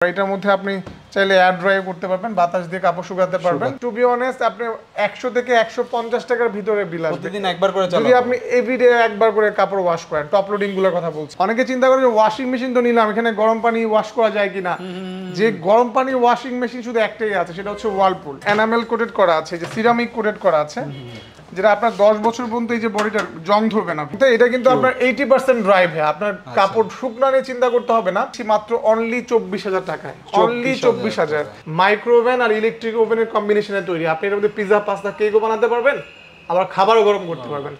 এটার মধ্যে আপনি চাইলে এয়ার ড্রাই করতে পারবেন, বাতাস দিয়ে কাপড় শুকাতে পারবেন। টু বি অনেস্ট আপনি 100 থেকে 150 টাকার ভিতরে বিল আসবে প্রতিদিন একবার করে চালাবেন। যদি আপনি এভরিডে একবার করে কাপড় ওয়াশ করেন। টপ লোডিং গুলোর কথা বলছি। অনেকে চিন্তা করে যে ওয়াশিং মেশিন তো নিলাম, এখানে গরম পানি ওয়াশ করা যায় কিনা। যে গরম পানির ওয়াশিং মেশিন শুধু একটাই আছে, সেটা হচ্ছে ওয়ালপুল। এনামেল কোটেড করা আছে, যে সিরামিক কোটেড করা আছে, যেটা আপনার 10 বছর পর্যন্ত এই যে বডিটা জং ধরবে না। এটা কিন্তু আপনার 80% ড্রাই হয়। আপনার কাপড় শুকনো নিয়ে চিন্তা করতে হবে না, মাত্র অনলি 24,000 টাকায়। অনলি 24,000। মাইক্রোওভেন আর ইলেকট্রিক ওভেনের কম্বিনেশনে তৈরি। আপনি এর মধ্যে পিৎজা, পাস্তা, কেকও বানাতে পারবেন, আবার খাবারও গরম করতে পারবেন।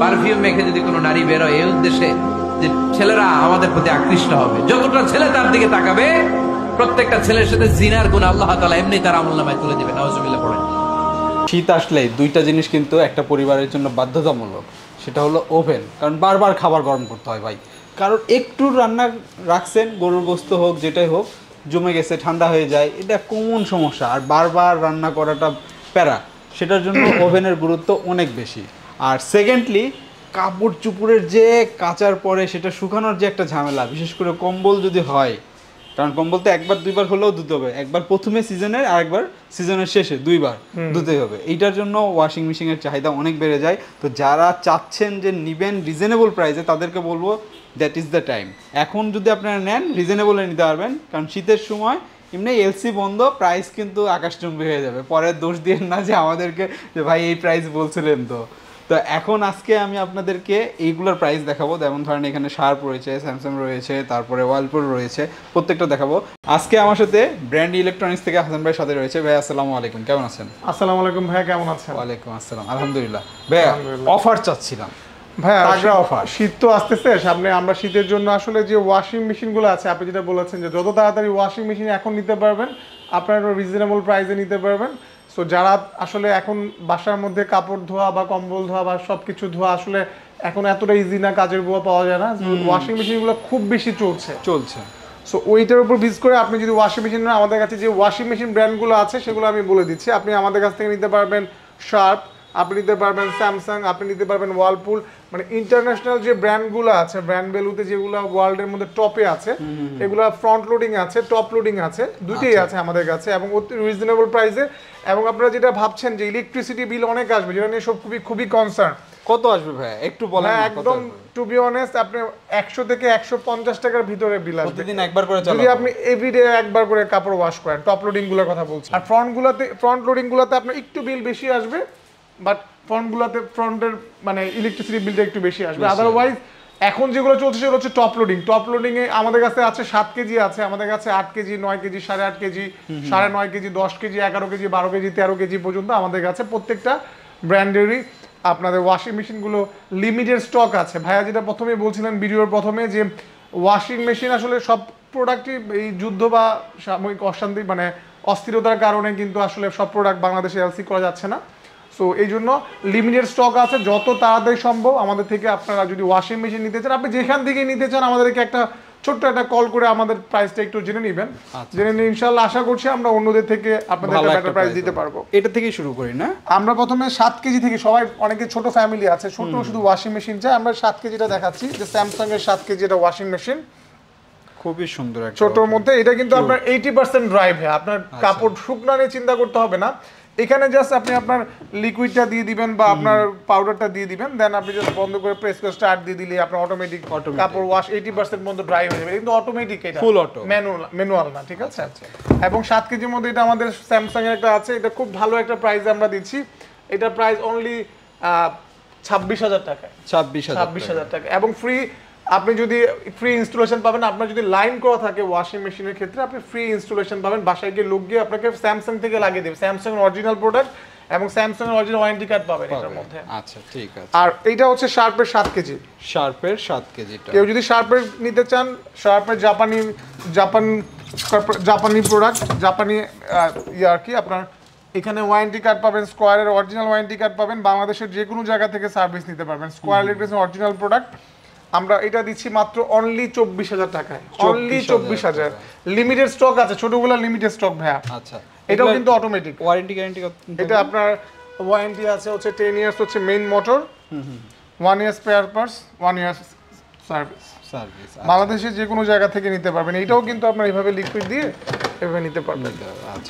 পারফিউম মেখে যদি কোনো নারী বেরোয় এই উদ্দেশ্যে যে ছেলেরা আমাদের প্রতি আকৃষ্ট হবে, যতটা ছেলে তার দিকে তাকাবে প্রত্যেকটা ছেলের সাথে জিনার গুণ আল্লাহ তাআলা এমনি তার আমলনামায় তুলে দিবেন। নাউজুবিল্লাহ পড়েন। শীত আসলে দুইটা জিনিস কিন্তু একটা পরিবারের জন্য বাধ্যতামূলক, সেটা হলো ওভেন। কারণ বারবার খাবার গরম করতে হয় ভাই। কারণ একটু রান্না রাখছেন, গরুর গোস্ত হোক যেটাই হোক, জমে গেছে, ঠান্ডা হয়ে যায়, এটা কমন সমস্যা। আর বারবার রান্না করাটা প্যারা, সেটার জন্য ওভেনের গুরুত্ব অনেক বেশি। আর সেকেন্ডলি কাপড় চুপড়ের যে কাচার পরে সেটা শুকানোর যে একটা ঝামেলা, বিশেষ করে কম্বল যদি হয়, কারণ কম্বল তো একবার দুইবার হলেও ধুতে হবে। একবার প্রথমে সিজনের আর একবার সিজনের শেষে, দুইবার ধুতে হবে। এইটার জন্য ওয়াশিং মেশিনের চাহিদা অনেক বেড়ে যায়। তো যারা চাচ্ছেন যে নিবেন রিজনেবল প্রাইসে, তাদেরকে বলবো দ্যাট ইজ দ্য টাইম। এখন যদি আপনারা নেন রিজনেবলে নিতে পারবেন, কারণ শীতের সময় এমনি এলসি বন্ধ, প্রাইস কিন্তু আকাশচুম্বী হয়ে যাবে। পরে দোষ দিয়ে না যে আমাদেরকে যে ভাই এই প্রাইস বলছিলেন। তো এখন আজকে আমি আপনাদেরকে এইগুলোর প্রাইস দেখাবো। যেমন ধরেন এখানে শার্প রয়েছে, স্যামসাং রয়েছে, তারপরে ওয়ালপুল রয়েছে, প্রত্যেকটা দেখাবো। আজকে আমার সাথে ব্র্যান্ড ইলেকট্রনিক্স থেকে হাসান ভাইয়ের সাথে রয়েছে। ভাই আসসালামু আলাইকুম, কেমন আছেন? আসসালামু আলাইকুম ভাইয়া, কেমন আছেন? ওয়ালাইকুম আসসালাম, আলহামদুলিল্লাহ। ভাইয়া অফার চাচ্ছিলাম ভাইয়া, অফার। শীত তো আসতেছে সামনে, আমরা শীতের জন্য আসলে যে ওয়াশিং মেশিনগুলো আছে, আপনি যেটা বলেছেন যে যত তাড়াতাড়ি ওয়াশিং মেশিন এখন নিতে পারবেন, আপনারা রিজনেবল প্রাইসে নিতে পারবেন। সো যারা আসলে এখন বাসার মধ্যে কাপড় ধোয়া বা কম্বল ধোয়া বা সবকিছু ধোয়া আসলে এখন এতটা ইজি না, কাজের বুয়া পাওয়া যায় না, ওয়াশিং মেশিনগুলো খুব বেশি চলছে। সো ওইটার উপর বেস করে আপনি যদি ওয়াশিং মেশিন নেন, আমাদের কাছে যে ওয়াশিং মেশিন ব্র্যান্ডগুলো আছে সেগুলো আমি বলে দিচ্ছি। আপনি আমাদের কাছ থেকে নিতে পারবেন শার্প, আপনি নিতে পারবেন স্যামসাং, আপনি নিতে পারবেন ওয়ালপুল। মানে ইন্টারন্যাশনাল যে ব্র্যান্ডগুলো আছে, ব্র্যান্ড ভ্যালুতে যেগুলো ওয়ার্ল্ডের মধ্যে টপে আছে, এগুলো ফ্রন্ট লোডিং আছে, টপ লোডিং আছে, দুটোই আছে আমাদের কাছে, এবং অতি রিজনেবল প্রাইসে। এবং আপনারা যেটা ভাবছেন যে ইলেকট্রিসিটি বিল অনেক আসবে, যেটা নিয়ে সব খুবই কনসার্ন। কত আসবে ভাই একটু বলেন? একদম টু বি অনেস্ট আপনি 100 থেকে 150 টাকার ভিতরে বিল আসবে প্রতিদিন একবার করে চালাবেন যদি আপনি এভরিডে একবার করে কাপড় ওয়াশ করেন। টপ লোডিং গুলোর কথা বলছি। আর ফ্রন্ট লোডিং গুলোতে আপনার একটু বিল বেশি আসবে, বাট ফ্রন্টের মানে ইলেকট্রিসিটি বিলটা একটু বেশি আসবে। আদারওয়াইজ এখন যেগুলো চলছে সেগুলো হচ্ছে টপ লোডিং। টপ লোডিং এ আমাদের কাছে আছে 7 কেজি আছে, আমাদের কাছে 8 KG, 9 KG, 8.5 KG, 9.5 KG, 10 KG, 11 KG, 12 KG, 13 KG পর্যন্ত আমাদের কাছে প্রত্যেকটা ব্র্যান্ডেরই আপনাদের ওয়াশিং মেশিনগুলো লিমিটেড স্টক আছে। ভাইয়া যেটা প্রথমে বলছিলেন ভিডিওর প্রথমে, যে ওয়াশিং মেশিন আসলে সব প্রোডাক্টই এই যুদ্ধ বা সাময়িক অশান্তি মানে অস্থিরতার কারণে কিন্তু আসলে সব প্রোডাক্ট বাংলাদেশে এলসি করা যাচ্ছে না। সো এই জন্য লিমিটেড স্টক আছে। যত তাড়াতাড়ি সম্ভব আমাদের থেকে আপনারা যদি ওয়াশিং মেশিন নিতে চান, আপনি যেখান থেকে নিতে চান আমাদেরকে একটা ছোট্ট একটা কল করে আমাদের প্রাইসটা একটু জেনে নেবেন। জেনে নিয়ে ইনশাআল্লাহ আশা করছি আমরা অন্যদের থেকে আপনাদের একটা বেটার প্রাইস দিতে পারবো। এটা থেকেই শুরু করি না? আমরা প্রথমে 7 কেজি থেকে, সবাই অনেকে ছোট ফ্যামিলি আছে, ছোট শুধু ওয়াশিং মেশিন চাই, আমরা 7 কেজিটা দেখাচ্ছি। যে স্যামসাং এর 7 কেজি এটা ওয়াশিং মেশিন, খুবই সুন্দর একটা ছোটর মধ্যে। এটা কিন্তু আপনার 80% ড্রাই হয়। আপনার কাপড় শুকনো নিয়ে চিন্তা করতে হবে না। এখানে জাস্ট আপনি আপনার লিকুইডটা দিয়ে দিবেন বা আপনার পাউডারটা দিয়ে দিবেন, দেন আপনি জাস্ট বন্ধ করে প্রেস করে স্টার্ট দিয়ে দিলে আপনার অটোমেটিক কাপড় ওয়াশ 80% পর্যন্ত ড্রাই হয়ে যাবে। কিন্তু অটোমেটিক, এটা ফুল অটো, ম্যানুয়াল না, ঠিক আছে? এবং 7 কেজির মধ্যে এটা আমাদের স্যামসাং এর একটা আছে, এটা খুব ভালো একটা প্রাইসে আমরা দিচ্ছি। এটা প্রাইস অনলি 26,000 টাকা। 26,000 টাকা এবং ফ্রি। আপনি যদি ফ্রি ইনস্টলেশন পাবেন, আপনার যদি লাইন করা থাকে ওয়াশিং মেশিনের ক্ষেত্রে, আপনি ফ্রি ইনস্টলেশন পাবেন। বাসায় গিয়ে লোক গিয়ে আপনাকে স্যামসাং থেকে লাগিয়ে দেবে, স্যামসাং এর অরিজিনাল প্রোডাক্ট এবং স্যামসাং এর অরিজিনাল ওয়ারেন্টি কার্ড পাবেন এটার মধ্যে। আচ্ছা, ঠিক আছে। আর এইটা হচ্ছে শার্পের 7 কেজি। শার্পের 7 কেজিটা কেউ যদি শার্পের নিতে চান, শার্পের জাপানি প্রোডাক্ট, জাপানি আর কি, আপনার এখানে ওয়ারেন্টি কার্ড পাবেন, স্কোয়ারের অরিজিনাল ওয়ারেন্টি কার্ড পাবেন। বাংলাদেশের যে কোনো জায়গা থেকে সার্ভিস নিতে পারবেন। স্কোয়ার ইলেকট্রিক্সের অরিজিনাল প্রোডাক্ট আমরা এটা দিচ্ছি মাত্র অনলি 24,000 টাকায়। অনলি 24,000। লিমিটেড স্টক আছে, ছোটগুলো লিমিটেড স্টক ভাইয়া। আচ্ছা, এটাও কিন্তু অটোমেটিক। ওয়ারেন্টি গ্যারান্টি এটা আপনার ওয়ারেন্টি আছে হচ্ছে 10 ইয়ার্স হচ্ছে main motor, 1 year spare parts, 1 year service. Service বাংলাদেশে যে কোনো জায়গা থেকে নিতে পারবেন। এটাও কিন্তু আপনার এইভাবে লিকুইড দিয়ে এভাবে নিতে পারবেন।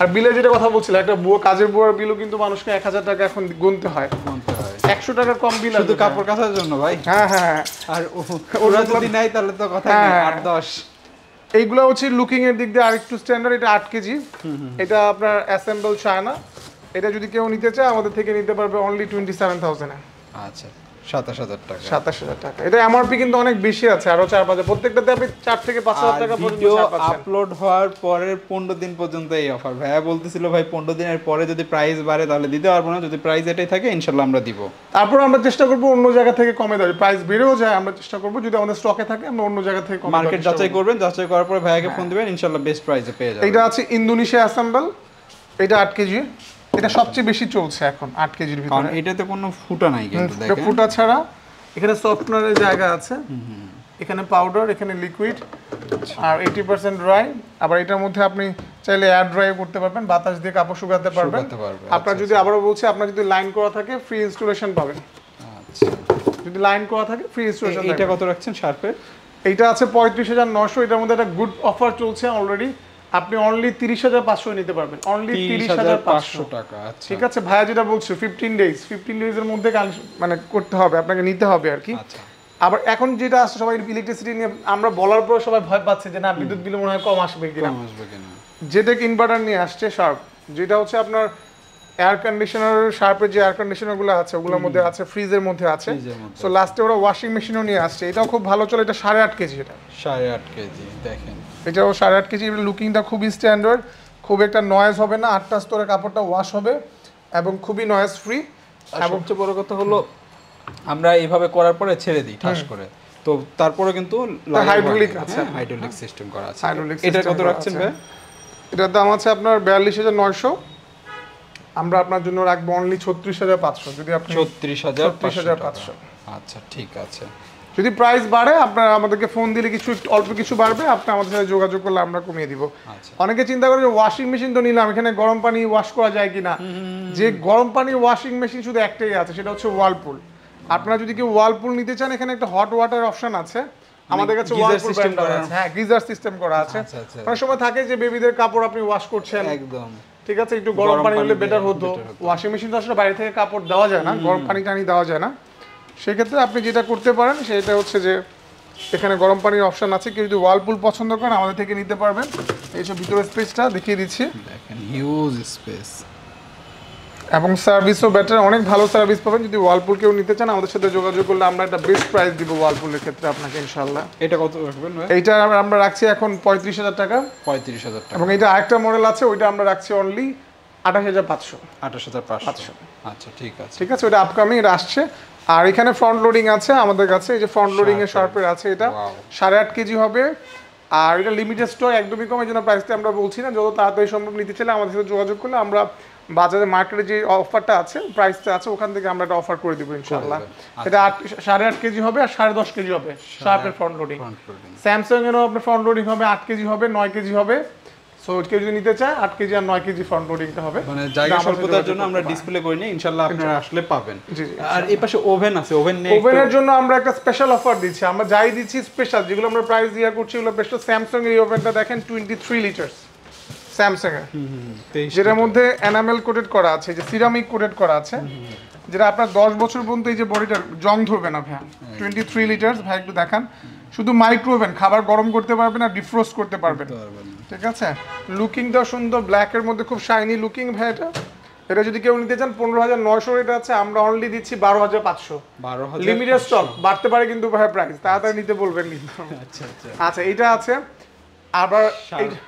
আর বিলে যেটা কথা বলছিলাম, একটা কাজের বুয়ার বিলও কিন্তু মানুষকে 1000 টাকা এখন গুনতে হয়, 100 টাকা কম বিল শুধু কাপড় কাচার জন্য ভাই। হ্যাঁ। আর ওরা যদি নাই তাহলে তো কথা নেই, 8-10। এইগুলো হচ্ছে লুকিং এর দিক দিয়ে আরেকটু স্ট্যান্ডার্ড। এটা 8 কেজি, এটা আপনার অ্যাসেম্বল চায়না। এটা যদি কেউ নিতে চায় আমাদের থেকে নিতে পারবে অনলি 27,000 এ। আচ্ছা, 27,000 টাকা। 27,000 টাকা। এটা এমআরপি কিন্তু অনেক বেশি আছে, আরো 4-5, প্রত্যেকটাতে আপনি 4 থেকে 5,000 টাকা পর্যন্ত ভিডিও ছাড় পাচ্ছেন। আপলোড হওয়ার পরের 15 দিন পর্যন্ত এই অফার। ভাইয়া বলতেছিল ভাই 15 দিনের পরে যদি প্রাইস বাড়ে তাহলে দিতে পারবো না, যদি প্রাইস এটাই থাকে ইনশাআল্লাহ আমরা দিব। তারপর আমরা চেষ্টা করব অন্য জায়গা থেকে কমে দেওয়ার, প্রাইস বেড়েও যায় আমরা চেষ্টা করব যদি আমাদের স্টকে থাকে আমরা অন্য জায়গা থেকে কমে দেওয়ার। মার্কেট যাচাই করবেন, যাচাই করার পরে ভাইয়াকে ফোন দিবেন, ইনশাআল্লাহ বেস্ট প্রাইসে পেয়ে যাবেন। এটা আছে ইন্দোনেশিয়া অ্যাসেম্বল, এটা 8 কেজি। এটা সবচেয়ে বেশি চলছে এখন 8 কেজির ভিতরে, কারণ এটাতে কোনো ফুটা নাই কিন্তু দেখেন। ফুটা ছাড়া এখানে সফটওয়্যারের জায়গা আছে, এখানে পাউডার, এখানে লিকুইড, আর 80% ড্রাই। আবার এটার মধ্যে আপনি চাইলে এয়ার ড্রাই করতে পারবেন, বাতাস দিয়ে কাপড় শুকাতে পারবেন। আপনার যদি আবারও বলছি, আপনার যদি লাইন করা থাকে ফ্রি ইনস্টলেশন পাবেন। আচ্ছা, যদি লাইন করা থাকে ফ্রি ইনস্টলেশন। এটা কত রাখছেন শার্পের? এইটা আছে 35,900। এটার মধ্যে একটা গুড অফার চলছে অলরেডি, আপনি অনলি 30,500 নিতে পারবেন, অনলি 30,500 টাকা। আচ্ছা, ঠিক আছে ভাইয়া যেটা বলছো 15 ডেজ এর মধ্যে মানে করতে হবে, আপনাকে নিতে হবে আর কি। আচ্ছা, আবার এখন যেটা আসছে সবাই ইলেকট্রিসিটি নিয়ে আমরা বলার পর সবাই ভয় পাচ্ছে যে না বিদ্যুৎ বিল মনে হয় কম আসবে কিনা। যেটা ইনভার্টার নিয়ে আসছে শার্প, যেটা হচ্ছে আপনার এয়ার কন্ডিশনার, শার্পের যে এয়ার কন্ডিশনার গুলো আছে ওগুলোর মধ্যে আছে, ফ্রিজের মধ্যে আছে। সো লাস্টে ওরা ওয়াশিং মেশিনও নিয়ে আসছে, এটাও খুব ভালো চলে। এটা 8.5 কেজি, এটা 8.5 কেজি দেখেন। এটাও 8.5 কেজি। লুকিংটা খুবই স্ট্যান্ডার্ড, খুব একটা নয়েজ হবে না, 8টা স্তরে কাপড়টা ওয়াশ হবে এবং খুবই নয়েজ ফ্রি। এবং সবচেয়ে বড় কথা হলো আমরা এইভাবে করার পরে ছেড়ে দিই ঠাস করে, তো তারপরে কিন্তু হাইড্রোলিক আছে, হাইড্রোলিক সিস্টেম করা আছে। হাইড্রোলিক এটা কত রাখছেন ভাই? এটার দাম আছে আপনার 42,900, আমরা আপনার জন্য রাখবো অনলি 36,500। যদি আপনি 36,500। আচ্ছা, ঠিক আছে। যদি প্রাইস বাড়ে আপনারা আমাদেরকে ফোন দিলে কিছু অল্প কিছু বাড়বে, আপনি আমাদের সাথে যোগাযোগ করলে আমরা কমিয়ে দিব। অনেকে চিন্তা করে যে ওয়াশিং মেশিন তো নিলাম, এখানে গরম পানি ওয়াশ করা যায় কিনা। যে গরম পানির ওয়াশিং মেশিন শুধু একটাই আছে, সেটা হচ্ছে ওয়ালপুল। আপনারা যদি কেউ ওয়ালপুল নিতে চান, এখানে একটা হট ওয়াটার অপশন আছে আমাদের কাছে, ওয়ালপুল ব্র্যান্ড করা আছে। হ্যাঁ, গিজার সিস্টেম করা আছে। অনেক সময় থাকে যে বেবিদের কাপড় আপনি ওয়াশ করছেন, একদম ঠিক আছে, একটু গরম পানি হলে বেটার হতো। ওয়াশিং মেশিন তো আসলে বাইরে থেকে কাপড় দেওয়া যায় না, গরম পানি টানি দেওয়া যায় না। সেক্ষেত্রে আপনি যেটা করতে পারেন সেটা হচ্ছে যে এখানে গরম পানির অপশন আছে। কেউ যদি ওয়ালপুল পছন্দ করেন আমাদের থেকে নিতে পারবেন। এইসব ভিতরের স্পেসটা দেখিয়ে দিচ্ছি, দেখেন হিউজ স্পেস এবং সার্ভিসও বেটার, অনেক ভালো সার্ভিস পাবেন। যদি ওয়ালপুল কেউ নিতে চান আমাদের সাথে যোগাযোগ করলে আমরা একটা বেস্ট প্রাইস দিব ওয়ালপুলের ক্ষেত্রে আপনাকে ইনশাআল্লাহ। এটা কত রাখবেন ভাই? এইটা আমরা রাখছি এখন 35,000 টাকা। 35,000 টাকা। এবং এটা আরেকটা মডেল আছে, ওইটা আমরা রাখছি অনলি 28,500। 28,500। আচ্ছা, ঠিক আছে, ঠিক আছে, ওটা আপকামিং, এটা আসছে। আর এখানে ফ্রন্ট লোডিং আছে আমাদের কাছে, এই যে ফ্রন্ট লোডিং এর শার্পের আছে, এটা 8.5 কেজি হবে। আর এটা লিমিটেড স্টক, একদমই কম, এই জন্য প্রাইসটা আমরা বলছি না। যত তাড়াতাড়ি সম্ভব নিতে চাইলে আমাদের সাথে যোগাযোগ করলে আমরা বাজারে মার্কেটে যে অফারটা আছে, প্রাইসটা আছে, ওখান থেকে আমরা একটা অফার করে দিব ইনশাআল্লাহ। এটা 8.5 কেজি হবে আর 10.5 কেজি হবে শার্পের ফ্রন্ট লোডিং। স্যামসাং এরও আপনার ফ্রন্ট লোডিং হবে 8 কেজি হবে, 9 কেজি হবে। সো কেউ যদি নিতে চায় 8 কেজি আর 9 কেজি ফ্রন্ট লোডিংটা হবে। মানে জায়গা স্বল্পতার জন্য আমরা ডিসপ্লে করি না, ইনশাআল্লাহ আপনারা আসলে পাবেন। আর এই পাশে ওভেন আছে, ওভেন নেই, ওভেনের জন্য আমরা একটা স্পেশাল অফার দিচ্ছি। আমরা যাই দিচ্ছি স্পেশাল, যেগুলো আমরা প্রাইস দিয়া করছি এগুলো স্পেশাল। স্যামসাং এর এই ওভেনটা দেখেন 23 লিটারস স্যামসাং এর, যেটার মধ্যে এনামেল কোটেড করা আছে, যে সিরামিক কোটেড করা আছে, যেটা আপনার 10 বছর পর্যন্ত এই যে বডিটা জং ধরবে না ভাই। 23 লিটারস ভাই, একটু দেখান। শুধু মাইক্রো ওভেন, খাবার গরম করতে পারবেন আর ডিফ্রোস্ট করতে পারবেন, ঠিক আছে। লুকিংটা সুন্দর, ব্ল্যাকের মধ্যে খুব শাইনি লুকিং ভাই। এটা যদি কেউ নিতে চান 15,900 রেট আছে, আমরা অনলি দিচ্ছি 12,500। লিমিটেড স্টক, বাড়তে পারে কিন্তু ভাই প্রাইস, তাড়াতাড়ি নিতে বলবেন কিন্তু। আচ্ছা, এটা আছে। আবার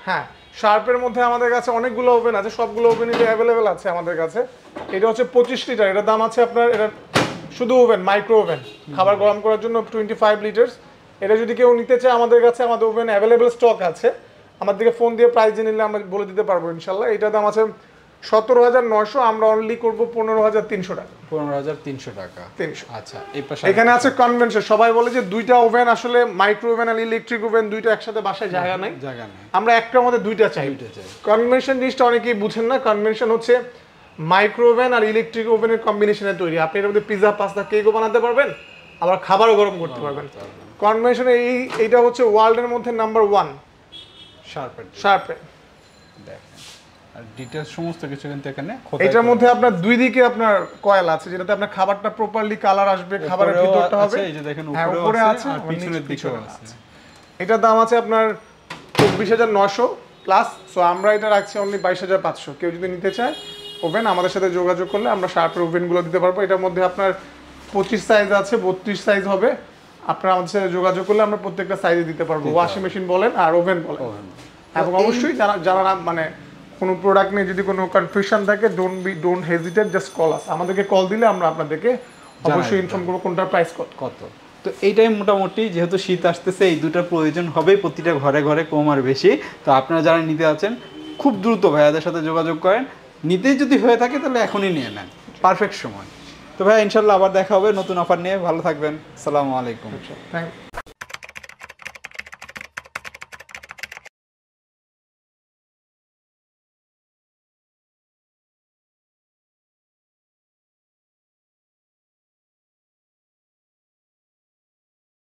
হ্যাঁ, শার্পের মধ্যে আমাদের কাছে অনেকগুলো ওভেন আছে, সবগুলো ওভেনই অ্যাভেলেবেল আছে আমাদের কাছে। এটা হচ্ছে 25 লিটার, এটার দাম আছে আপনার, এটা শুধু ওভেন, মাইক্রো ওভেন, খাবার গরম করার জন্য 25 লিটার্স। এটা যদি কেউ নিতে চায় আমাদের কাছে, আমাদের ওভেন অ্যাভেলেবেল স্টক আছে। আমাদেরকে ফোন দিয়ে প্রাইস জেনে নিলে আমরা বলে দিতে পারবো ইনশাল্লাহ। এটার দাম আছে 17,900, আমরা অনলি করবো 15,300 টাকা। 15,300 টাকা। 300। আচ্ছা, এই পাশে এখানে আছে কনভেনশন। সবাই বলে যে দুইটা ওভেন, আসলে মাইক্রো ওভেন আর ইলেকট্রিক ওভেন দুইটা একসাথে বাসায় জায়গা নাই। আমরা একটার মধ্যে দুইটা চাই। কনভেনশন জিনিসটা অনেকেই বুঝেন না। কনভেনশন হচ্ছে মাইক্রো ওভেন আর ইলেকট্রিক ওভেনের কম্বিনেশনে তৈরি। আপনি এর মধ্যে পিজা, পাস্তা, কেকও বানাতে পারবেন, আবার খাবারও গরম করতে পারবেন। কনভেনশনে এইটা হচ্ছে ওয়ার্ল্ডের মধ্যে নাম্বার 1 শার্পেন। দেখেন আর ডিটেইলস সমস্ত কিছু কিন্তু এখানে এটার মধ্যে আপনার দুই দিকে আপনার কয়েল আছে, যেটাতে আপনার খাবারটা প্রপারলি কালার আসবে, খাবারের ভিতরটা হবে। এই যে দেখেন উপরে আছে আর পিছনের দিকেও আছে। এটার দাম আছে আপনার 24,900 প্লাস। সো আমরা এটা রাখছি অনলি 22,500। কেউ যদি নিতে চায় ওভেন আমাদের সাথে যোগাযোগ করলে আমরা শার্পের ওভেনগুলো দিতে পারবো। এটার মধ্যে আপনার 25 সাইজ আছে, 32 সাইজ হবে। আপনারা আমাদের সাথে যোগাযোগ করলে আমরা প্রত্যেকটা সাইজে দিতে পারবো, ওয়াশিং মেশিন বলেন আর ওভেন বলেন। এবং অবশ্যই যারা মানে কোনো প্রোডাক্ট নিয়ে যদি কোনো কনফিউশন থাকে ডোন্ট হেজিটেট, জাস্ট কল আস। আমাদেরকে কল দিলে আমরা আপনাদেরকে অবশ্যই ইনফর্ম করবো কোনটার প্রাইস কত। তো এইটাই মোটামুটি, যেহেতু শীত আসতেছে এই দুটার প্রয়োজন হবে প্রতিটা ঘরে ঘরে কম আর বেশি। তো আপনারা যারা নিতে আছেন খুব দ্রুত ভাইয়াদের সাথে যোগাযোগ করেন। নিতেই যদি হয়ে থাকে তাহলে এখনই নিয়ে নেন, পারফেক্ট সময়। তো ভাই ইনশাল্লাহ আবার দেখা হবে নতুন অফার নিয়ে। ভালো থাকবেন, আসসালামু আলাইকুম। Thank you.